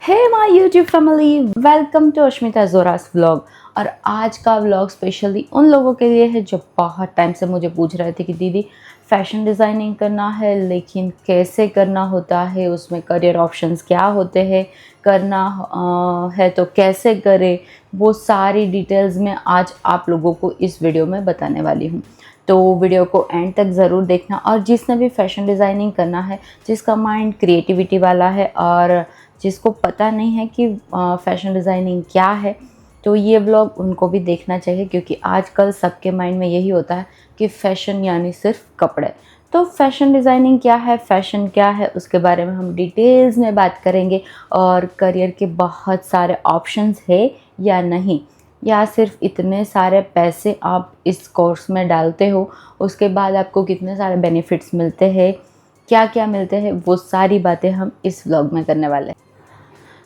Hey my YouTube family, welcome to Ashmita जोरास vlog. और आज का व्लॉग स्पेशली उन लोगों के लिए है जो बहुत टाइम से मुझे पूछ रहे थे कि दीदी फैशन डिज़ाइनिंग करना है लेकिन कैसे करना होता है, उसमें करियर ऑप्शंस क्या होते हैं, करना है तो कैसे करें। वो सारी डिटेल्स में आज आप लोगों को इस वीडियो में बताने वाली हूँ। तो वीडियो को एंड तक ज़रूर देखना। और जिसने भी फैशन डिज़ाइनिंग करना है, जिसका माइंड क्रिएटिविटी वाला है और जिसको पता नहीं है कि फ़ैशन डिज़ाइनिंग क्या है, तो ये व्लॉग उनको भी देखना चाहिए, क्योंकि आजकल सबके माइंड में यही होता है कि फ़ैशन यानी सिर्फ कपड़े। तो फ़ैशन डिज़ाइनिंग क्या है, फ़ैशन क्या है, उसके बारे में हम डिटेल्स में बात करेंगे। और करियर के बहुत सारे ऑप्शंस है या नहीं, या सिर्फ इतने सारे पैसे आप इस कोर्स में डालते हो, उसके बाद आपको कितने सारे बेनिफिट्स मिलते हैं, क्या क्या मिलते हैं, वो सारी बातें हम इस व्लॉग में करने वाले हैं।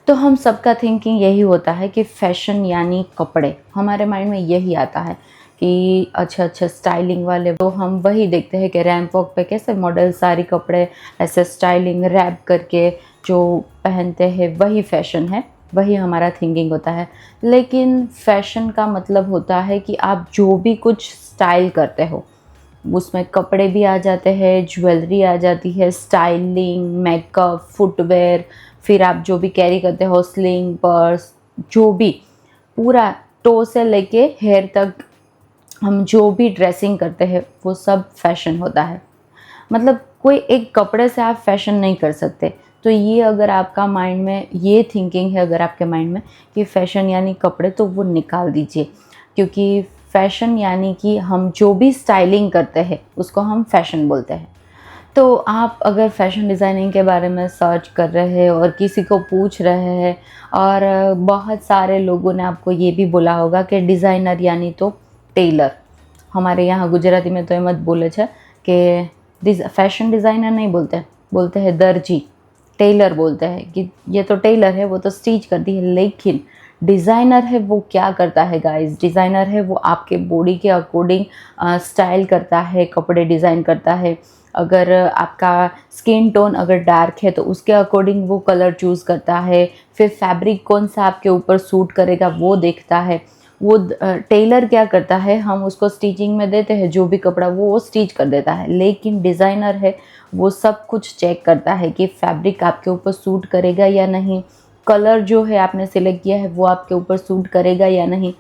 तो हम सबका थिंकिंग यही होता है कि फ़ैशन यानी कपड़े, हमारे माइंड में यही आता है कि अच्छा अच्छा स्टाइलिंग वाले, तो हम वही देखते हैं कि रैंप वॉक पे कैसे मॉडल सारी कपड़े ऐसे स्टाइलिंग रैप करके जो पहनते हैं, वही फ़ैशन है, वही हमारा थिंकिंग होता है। लेकिन फ़ैशन का मतलब होता है कि आप जो भी कुछ स्टाइल करते हो, उसमें कपड़े भी आ जाते हैं, ज्वेलरी आ जाती है, स्टाइलिंग, मेकअप, फुटवेयर, फिर आप जो भी कैरी करते हो, स्लिंग, पर्स, जो भी पूरा टो से लेके हेयर तक हम जो भी ड्रेसिंग करते हैं वो सब फैशन होता है। मतलब कोई एक कपड़े से आप फैशन नहीं कर सकते। तो ये अगर आपका माइंड में ये थिंकिंग है, अगर आपके माइंड में कि फ़ैशन यानी कपड़े, तो वो निकाल दीजिए। क्योंकि फ़ैशन यानी कि हम जो भी स्टाइलिंग करते हैं उसको हम फ़ैशन बोलते हैं। तो आप अगर फ़ैशन डिज़ाइनिंग के बारे में सर्च कर रहे हैं और किसी को पूछ रहे हैं, और बहुत सारे लोगों ने आपको ये भी बोला होगा कि डिज़ाइनर यानी तो टेलर। हमारे यहाँ गुजराती में तो एम ज बोले छे कि फ़ैशन डिज़ाइनर नहीं बोलते, बोलते हैं दर्जी, टेलर बोलते हैं कि ये तो टेलर है, वो तो स्टिच करती है। लेकिन डिज़ाइनर है वो क्या करता है गाइस? डिज़ाइनर है वो आपके बॉडी के अकॉर्डिंग स्टाइल करता है, कपड़े डिज़ाइन करता है। अगर आपका स्किन टोन अगर डार्क है तो उसके अकॉर्डिंग वो कलर चूज़ करता है। फिर फैब्रिक कौन सा आपके ऊपर सूट करेगा वो देखता है। वो टेलर क्या करता है, हम उसको स्टिचिंग में देते हैं जो भी कपड़ा, वो स्टिच कर देता है। लेकिन डिज़ाइनर है वो सब कुछ चेक करता है कि फैब्रिक आपके ऊपर सूट करेगा या नहीं, कलर जो है आपने सिलेक्ट किया है वो आपके ऊपर सूट करेगा या नहीं।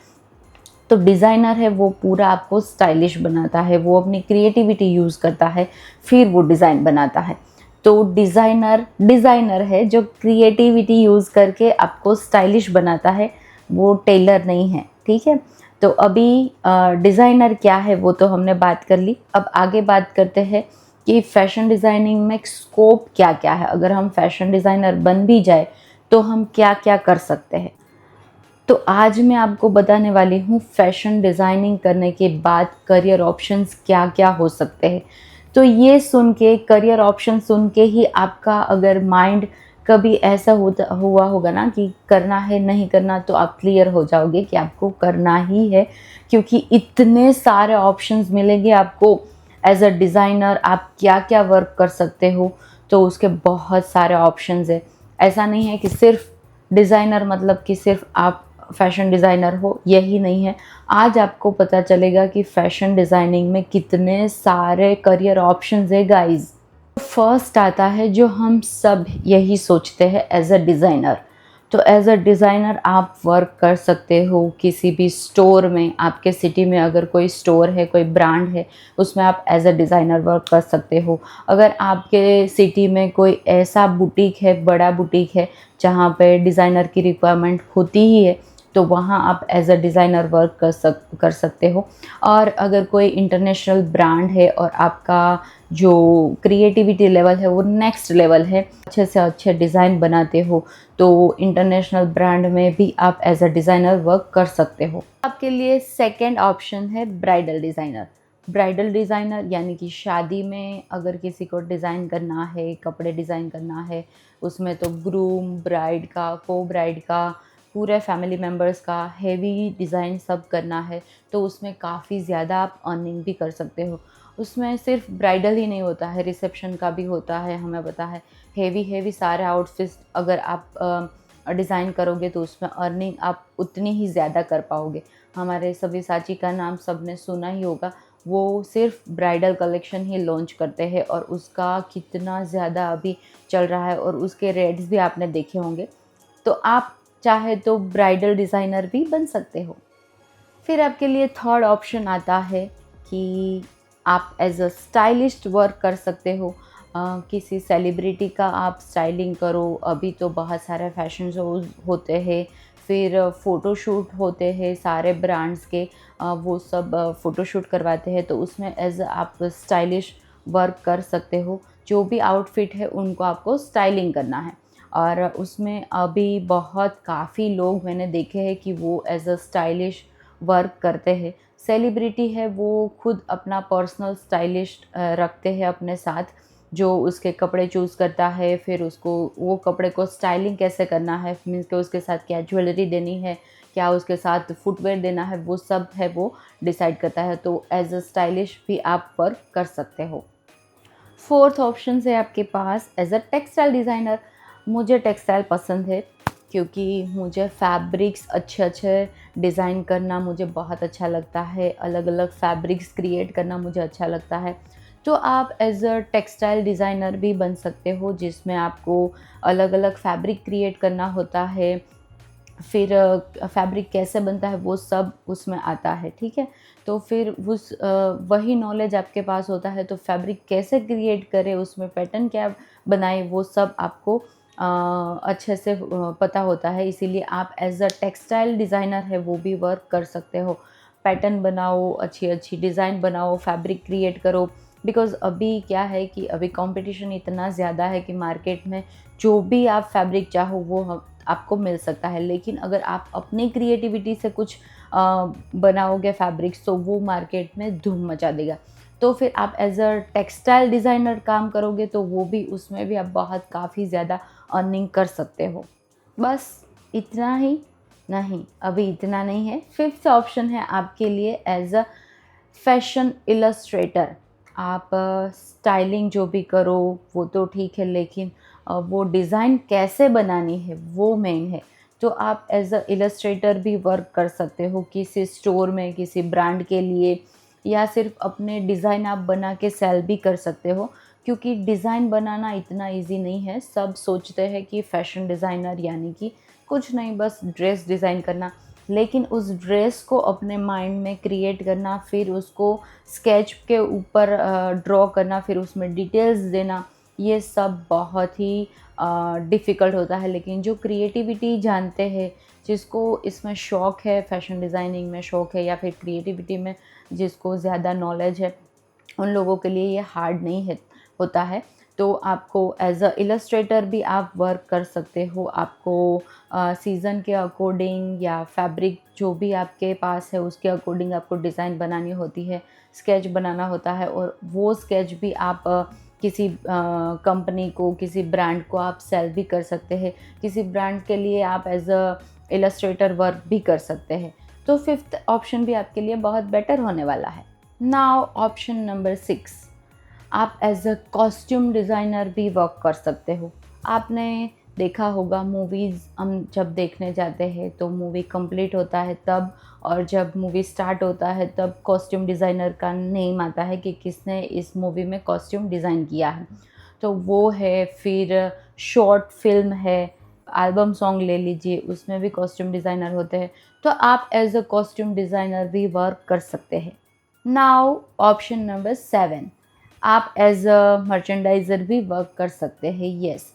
तो डिज़ाइनर है वो पूरा आपको स्टाइलिश बनाता है, वो अपनी क्रिएटिविटी यूज़ करता है, फिर वो डिज़ाइन बनाता है। तो डिज़ाइनर डिज़ाइनर है जो क्रिएटिविटी यूज़ करके आपको स्टाइलिश बनाता है, वो टेलर नहीं है। ठीक है। तो अभी डिज़ाइनर क्या है वो तो हमने बात कर ली। अब आगे बात करते हैं कि फ़ैशन डिज़ाइनिंग में स्कोप क्या क्या है। अगर हम फ़ैशन डिज़ाइनर बन भी जाए तो हम क्या क्या कर सकते हैं। तो आज मैं आपको बताने वाली हूँ फ़ैशन डिज़ाइनिंग करने के बाद करियर ऑप्शंस क्या-क्या हो सकते हैं। तो ये सुन के, करियर ऑप्शन सुन के ही आपका अगर माइंड कभी ऐसा होता हुआ होगा ना कि करना है, नहीं करना, तो आप क्लियर हो जाओगे कि आपको करना ही है। क्योंकि इतने सारे ऑप्शंस मिलेंगे आपको एज़ अ डिज़ाइनर, आप क्या-क्या वर्क कर सकते हो, तो उसके बहुत सारे ऑप्शंस हैं। ऐसा नहीं है कि सिर्फ़ डिज़ाइनर मतलब कि सिर्फ़ आप फैशन डिज़ाइनर हो, यही नहीं है। आज आपको पता चलेगा कि फैशन डिज़ाइनिंग में कितने सारे करियर ऑप्शंस है गाइस। फर्स्ट आता है जो हम सब यही सोचते हैं, एज अ डिज़ाइनर। तो एज अ डिज़ाइनर आप वर्क कर सकते हो किसी भी स्टोर में। आपके सिटी में अगर कोई स्टोर है, कोई ब्रांड है, उसमें आप एज अ डिज़ाइनर वर्क कर सकते हो। अगर आपके सिटी में कोई ऐसा बुटीक है, बड़ा बुटीक है, जहाँ पे डिज़ाइनर की रिक्वायरमेंट होती ही है, तो वहाँ आप एज अ डिज़ाइनर वर्क कर सकते हो। और अगर कोई इंटरनेशनल ब्रांड है और आपका जो क्रिएटिविटी लेवल है वो नेक्स्ट लेवल है, अच्छे से अच्छे डिज़ाइन बनाते हो, तो इंटरनेशनल ब्रांड में भी आप एज अ डिज़ाइनर वर्क कर सकते हो। आपके लिए सेकंड ऑप्शन है ब्राइडल डिज़ाइनर। ब्राइडल डिज़ाइनर यानी कि शादी में अगर किसी को डिज़ाइन करना है, कपड़े डिज़ाइन करना है, उसमें तो ग्रूम, ब्राइड का, को ब्राइड का, पूरे फैमिली मेम्बर्स का हेवी डिज़ाइन सब करना है, तो उसमें काफ़ी ज़्यादा आप अर्निंग भी कर सकते हो। उसमें सिर्फ ब्राइडल ही नहीं होता है, रिसेप्शन का भी होता है, हमें पता है। हेवी हेवी सारे आउटफिट्स अगर आप डिज़ाइन करोगे तो उसमें अर्निंग आप उतनी ही ज़्यादा कर पाओगे। हमारे सब्यसाची का नाम सबने सुना ही होगा, वो सिर्फ ब्राइडल कलेक्शन ही लॉन्च करते हैं और उसका कितना ज़्यादा अभी चल रहा है और उसके रेट्स भी आपने देखे होंगे। तो आप चाहे तो ब्राइडल डिज़ाइनर भी बन सकते हो। फिर आपके लिए थर्ड ऑप्शन आता है कि आप एज अ स्टाइलिस्ट वर्क कर सकते हो। किसी सेलिब्रिटी का आप स्टाइलिंग करो। अभी तो बहुत सारे फैशन शोज़ होते हैं, फिर फ़ोटोशूट होते हैं सारे ब्रांड्स के, वो सब फ़ोटोशूट करवाते हैं, तो उसमें एज आप स्टाइलिश वर्क कर सकते हो। जो भी आउटफिट है उनको आपको स्टाइलिंग करना है और उसमें अभी बहुत काफ़ी लोग मैंने देखे हैं कि वो एज अ स्टाइलिश वर्क करते हैं। सेलिब्रिटी है वो खुद अपना पर्सनल स्टाइलिस्ट रखते हैं अपने साथ, जो उसके कपड़े चूज़ करता है, फिर उसको वो कपड़े को स्टाइलिंग कैसे करना है, मीन्स कि उसके साथ क्या ज्वेलरी देनी है, क्या उसके साथ फुटवेयर देना है, वो सब है वो डिसाइड करता है। तो एज अ स्टाइलिश भी आप वर्क कर सकते हो। फोर्थ ऑप्शन है आपके पास एज अ टेक्सटाइल डिज़ाइनर। मुझे टेक्सटाइल पसंद है क्योंकि मुझे फैब्रिक्स अच्छे अच्छे डिज़ाइन करना मुझे बहुत अच्छा लगता है, अलग अलग फैब्रिक्स क्रिएट करना मुझे अच्छा लगता है। तो आप एज अ टेक्सटाइल डिज़ाइनर भी बन सकते हो, जिसमें आपको अलग अलग फैब्रिक क्रिएट करना होता है, फिर फैब्रिक कैसे बनता है वो सब उसमें आता है, ठीक है। तो फिर वही नॉलेज आपके पास होता है, तो फैब्रिक कैसे क्रिएट करें, उसमें पैटर्न क्या बनाए, वो सब आपको अच्छे से पता होता है। इसीलिए आप एज अ टेक्सटाइल डिज़ाइनर है वो भी वर्क कर सकते हो। पैटर्न बनाओ, अच्छी अच्छी डिज़ाइन बनाओ, फैब्रिक क्रिएट करो। बिकॉज़ अभी क्या है कि अभी कंपटीशन इतना ज़्यादा है कि मार्केट में जो भी आप फैब्रिक चाहो वो आपको मिल सकता है। लेकिन अगर आप अपनी क्रिएटिविटी से कुछ बनाओगे फैब्रिक्स, तो वो मार्केट में धूम मचा देगा। तो फिर आप एज अ टेक्सटाइल डिज़ाइनर काम करोगे तो वो भी, उसमें भी आप बहुत काफ़ी ज़्यादा अर्निंग कर सकते हो। बस इतना ही नहीं, अभी इतना नहीं है। फिफ्थ ऑप्शन है आपके लिए एज अ फैशन इलस्ट्रेटर। आप स्टाइलिंग जो भी करो वो तो ठीक है, लेकिन वो डिज़ाइन कैसे बनानी है वो मेन है। तो आप एज अ इलस्ट्रेटर भी वर्क कर सकते हो किसी स्टोर में, किसी ब्रांड के लिए, या सिर्फ अपने डिज़ाइन आप बना के सेल भी कर सकते हो। क्योंकि डिज़ाइन बनाना इतना इजी नहीं है। सब सोचते हैं कि फ़ैशन डिज़ाइनर यानी कि कुछ नहीं, बस ड्रेस डिज़ाइन करना। लेकिन उस ड्रेस को अपने माइंड में क्रिएट करना, फिर उसको स्केच के ऊपर ड्रॉ करना, फिर उसमें डिटेल्स देना, ये सब बहुत ही डिफ़िकल्ट होता है। लेकिन जो क्रिएटिविटी जानते हैं, जिसको इसमें शौक़ है, फ़ैशन डिज़ाइनिंग में शौक़ है या फिर क्रिएटिविटी में जिसको ज़्यादा नॉलेज है, उन लोगों के लिए ये हार्ड नहीं है होता है। तो आपको एज अ इलस्ट्रेटर भी आप वर्क कर सकते हो। आपको सीज़न के अकॉर्डिंग या फैब्रिक जो भी आपके पास है उसके अकॉर्डिंग आपको डिज़ाइन बनानी होती है, स्केच बनाना होता है, और वो स्केच भी आप किसी कंपनी को, किसी ब्रांड को आप सेल भी कर सकते हैं। किसी ब्रांड के लिए आप एज अ इलस्ट्रेटर वर्क भी कर सकते हैं। तो फिफ्थ ऑप्शन भी आपके लिए बहुत बेटर होने वाला है। नाउ ऑप्शन नंबर 6, आप एज अ कॉस्ट्यूम डिज़ाइनर भी वर्क कर सकते हो। आपने देखा होगा मूवीज़ हम जब देखने जाते हैं तो मूवी कंप्लीट होता है तब, और जब मूवी स्टार्ट होता है तब कॉस्ट्यूम डिज़ाइनर का नेम आता है कि किसने इस मूवी में कॉस्ट्यूम डिज़ाइन किया है। तो वो है, फिर शॉर्ट फिल्म है, एल्बम सॉन्ग ले लीजिए, उसमें भी कॉस्ट्यूम डिज़ाइनर होते हैं। तो आप एज अ कॉस्ट्यूम डिज़ाइनर भी वर्क कर सकते हैं। नाउ ऑप्शन नंबर 7, आप एज अ मर्चेंडाइज़र भी वर्क कर सकते हैं। येस,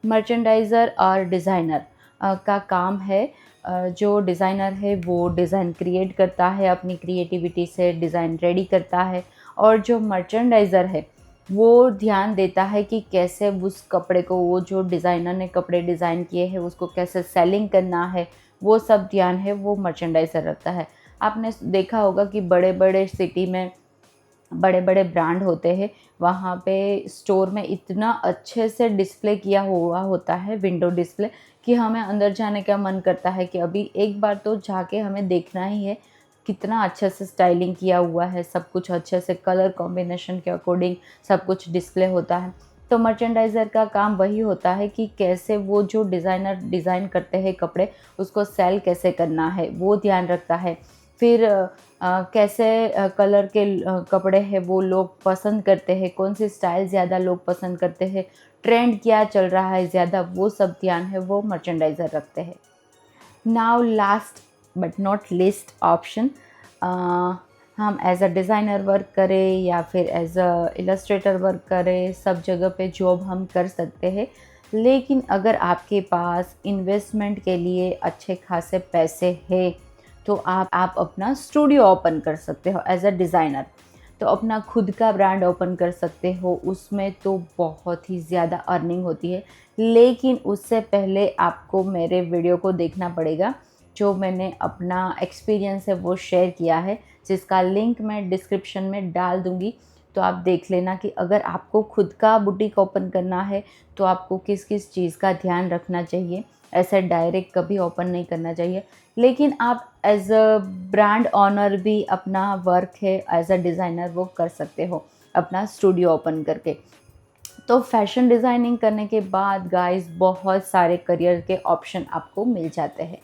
मर्चेंडाइज़र और डिज़ाइनर का काम है। जो डिज़ाइनर है वो डिज़ाइन क्रिएट करता है, अपनी क्रिएटिविटी से डिज़ाइन रेडी करता है, और जो मर्चेंडाइज़र है वो ध्यान देता है कि कैसे उस कपड़े को, वो जो डिज़ाइनर ने कपड़े डिज़ाइन किए हैं उसको कैसे सेलिंग करना है, वो सब ध्यान है वो मर्चेंडाइज़र रखता है। आपने देखा होगा कि बड़े बड़े सिटी में बड़े बड़े ब्रांड होते हैं, वहाँ पे स्टोर में इतना अच्छे से डिस्प्ले किया हुआ होता है, विंडो डिस्प्ले, कि हमें अंदर जाने का मन करता है कि अभी एक बार तो जाके हमें देखना ही है, कितना अच्छे से स्टाइलिंग किया हुआ है, सब कुछ अच्छे से कलर कॉम्बिनेशन के अकॉर्डिंग सब कुछ डिस्प्ले होता है। तो मर्चेंडाइज़र का काम वही होता है कि कैसे वो जो डिज़ाइनर डिज़ाइन करते हैं कपड़े, उसको सेल कैसे करना है, वो ध्यान रखता है। फिर कैसे कलर के कपड़े हैं वो लोग पसंद करते हैं, कौन-सी स्टाइल ज़्यादा लोग पसंद करते हैं, ट्रेंड क्या चल रहा है ज़्यादा, वो सब ध्यान है वो मर्चेंडाइज़र रखते हैं। Now last but not least option, हम एज अ डिज़ाइनर वर्क करें या फिर एज अ इलस्ट्रेटर वर्क करें, सब जगह पे जॉब हम कर सकते हैं। लेकिन अगर आपके पास इन्वेस्टमेंट के लिए अच्छे खासे पैसे हैं तो आप अपना स्टूडियो ओपन कर सकते हो एज अ डिज़ाइनर। तो अपना खुद का ब्रांड ओपन कर सकते हो, उसमें तो बहुत ही ज़्यादा अर्निंग होती है। लेकिन उससे पहले आपको मेरे वीडियो को देखना पड़ेगा, जो मैंने अपना एक्सपीरियंस है वो शेयर किया है, जिसका लिंक मैं डिस्क्रिप्शन में डाल दूँगी। तो आप देख लेना कि अगर आपको खुद का बुटीक ओपन करना है तो आपको किस किस चीज़ का ध्यान रखना चाहिए। ऐसे डायरेक्ट कभी ओपन नहीं करना चाहिए। लेकिन आप एज अ ब्रांड ओनर भी अपना वर्क है एज अ डिज़ाइनर वो कर सकते हो अपना स्टूडियो ओपन करके। तो फैशन डिज़ाइनिंग करने के बाद गाइस बहुत सारे करियर के ऑप्शन आपको मिल जाते हैं।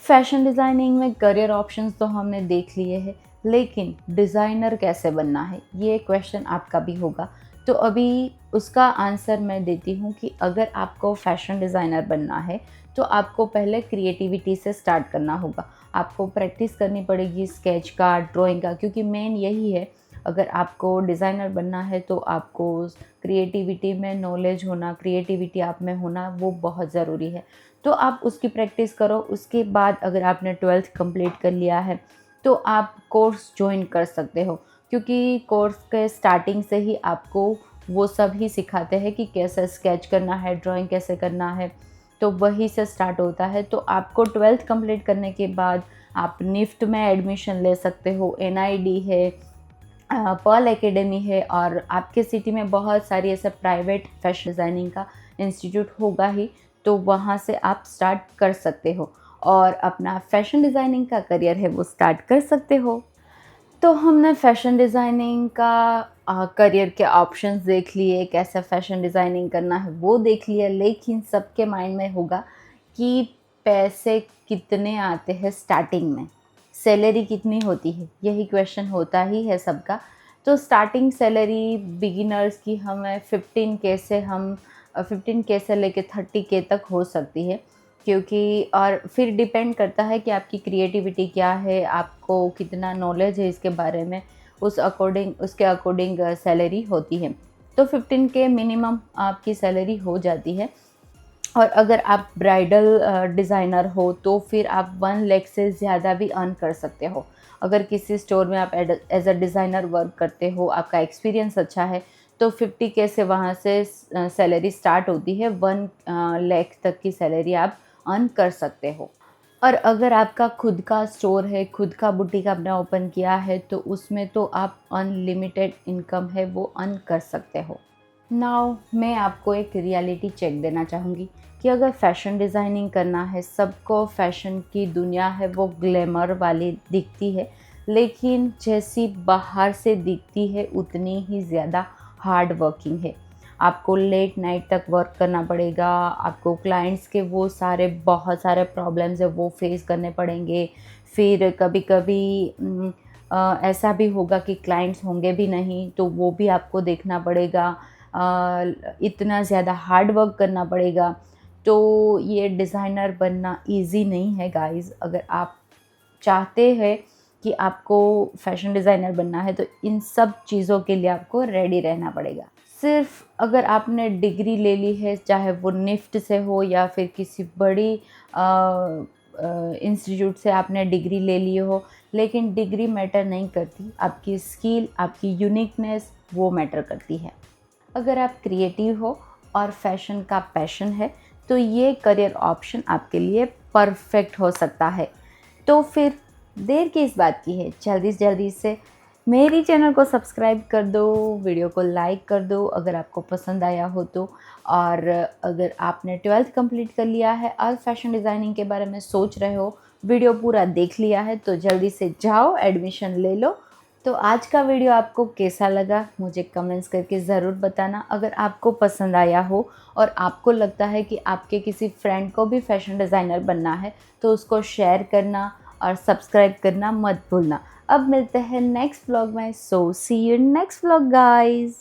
फैशन डिज़ाइनिंग में करियर ऑप्शंस तो हमने देख लिए हैं, लेकिन डिज़ाइनर कैसे बनना है ये क्वेश्चन आपका भी होगा। तो अभी उसका आंसर मैं देती हूँ कि अगर आपको फैशन डिज़ाइनर बनना है तो आपको पहले क्रिएटिविटी से स्टार्ट करना होगा। आपको प्रैक्टिस करनी पड़ेगी स्केच का, ड्राइंग का, क्योंकि मेन यही है। अगर आपको डिज़ाइनर बनना है तो आपको क्रिएटिविटी में नॉलेज होना, क्रिएटिविटी आप में होना वो बहुत ज़रूरी है। तो आप उसकी प्रैक्टिस करो। उसके बाद अगर आपने 12th कंप्लीट कर लिया है तो आप कोर्स ज्वाइन कर सकते हो, क्योंकि कोर्स के स्टार्टिंग से ही आपको वो सब ही सिखाते हैं कि कैसे स्केच करना है, ड्राइंग कैसे करना है। तो वही से स्टार्ट होता है। तो आपको 12th कंप्लीट करने के बाद आप निफ्ट में एडमिशन ले सकते हो, एनआईडी है, पर्ल एकेडमी है, और आपके सिटी में बहुत सारी ऐसे प्राइवेट फैशन डिज़ाइनिंग का इंस्टीट्यूट होगा ही। तो वहाँ से आप स्टार्ट कर सकते हो और अपना फैशन डिज़ाइनिंग का करियर है वो स्टार्ट कर सकते हो। तो हमने फैशन डिज़ाइनिंग का करियर के ऑप्शंस देख लिए, कैसे फैशन डिज़ाइनिंग करना है वो देख लिया। लेकिन सबके माइंड में होगा कि पैसे कितने आते हैं स्टार्टिंग में, सैलरी कितनी होती है, यही क्वेश्चन होता ही है सबका। तो स्टार्टिंग सैलरी बिगिनर्स की हमें 15K से लेके 30K तक हो सकती है, क्योंकि और फिर डिपेंड करता है कि आपकी क्रिएटिविटी क्या है, आपको कितना नॉलेज है इसके बारे में, उसके अकॉर्डिंग सैलरी होती है। तो 15K मिनिमम आपकी सैलरी हो जाती है। और अगर आप ब्राइडल डिज़ाइनर हो तो फिर आप 1 लाख से ज़्यादा भी अर्न कर सकते हो। अगर किसी स्टोर में आप एज अ डिज़ाइनर वर्क करते हो, आपका एक्सपीरियंस अच्छा है, तो 50K से वहाँ से सैलरी स्टार्ट होती है। 1 लाख तक की सैलरी आप अर्न कर सकते हो। और अगर आपका खुद का स्टोर है, खुद का बुटीक आपने ओपन किया है, तो उसमें तो आप अनलिमिटेड इनकम है वो अर्न कर सकते हो। नाउ मैं आपको एक रियलिटी चेक देना चाहूँगी कि अगर फ़ैशन डिज़ाइनिंग करना है, सबको फ़ैशन की दुनिया है वो ग्लैमर वाली दिखती है, लेकिन जैसी बाहर से दिखती है उतनी ही ज़्यादा हार्ड वर्किंग है। आपको लेट नाइट तक वर्क करना पड़ेगा, आपको क्लाइंट्स के वो सारे बहुत सारे प्रॉब्लम्स है वो फेस करने पड़ेंगे। फिर कभी-कभी ऐसा भी होगा कि क्लाइंट्स होंगे भी नहीं, तो वो भी आपको देखना पड़ेगा। इतना ज़्यादा हार्ड वर्क करना पड़ेगा। तो ये डिज़ाइनर बनना ईज़ी नहीं है गाइज़। अगर आप चाहते हैं कि आपको फ़ैशन डिज़ाइनर बनना है तो इन सब चीज़ों के लिए आपको रेडी रहना पड़ेगा। सिर्फ़ अगर आपने डिग्री ले ली है, चाहे वो निफ्ट से हो या फिर किसी बड़ी इंस्टीट्यूट से आपने डिग्री ले ली हो, लेकिन डिग्री मैटर नहीं करती, आपकी स्किल, आपकी यूनिकनेस वो मैटर करती है। अगर आप क्रिएटिव हो और फैशन का पैशन है तो ये करियर ऑप्शन आपके लिए परफेक्ट हो सकता है। तो फिर देर किस बात की है, जल्दी से जल्दी से मेरी चैनल को सब्सक्राइब कर दो, वीडियो को लाइक कर दो अगर आपको पसंद आया हो तो। और अगर आपने 12th कंप्लीट कर लिया है और फैशन डिज़ाइनिंग के बारे में सोच रहे हो, वीडियो पूरा देख लिया है, तो जल्दी से जाओ एडमिशन ले लो। तो आज का वीडियो आपको कैसा लगा मुझे कमेंट्स करके ज़रूर बताना। अगर आपको पसंद आया हो और आपको लगता है कि आपके किसी फ्रेंड को भी फैशन डिज़ाइनर बनना है तो उसको शेयर करना और सब्सक्राइब करना मत भूलना। अब मिलते हैं नेक्स्ट व्लॉग में। सो सी यू नेक्स्ट व्लॉग गाइस।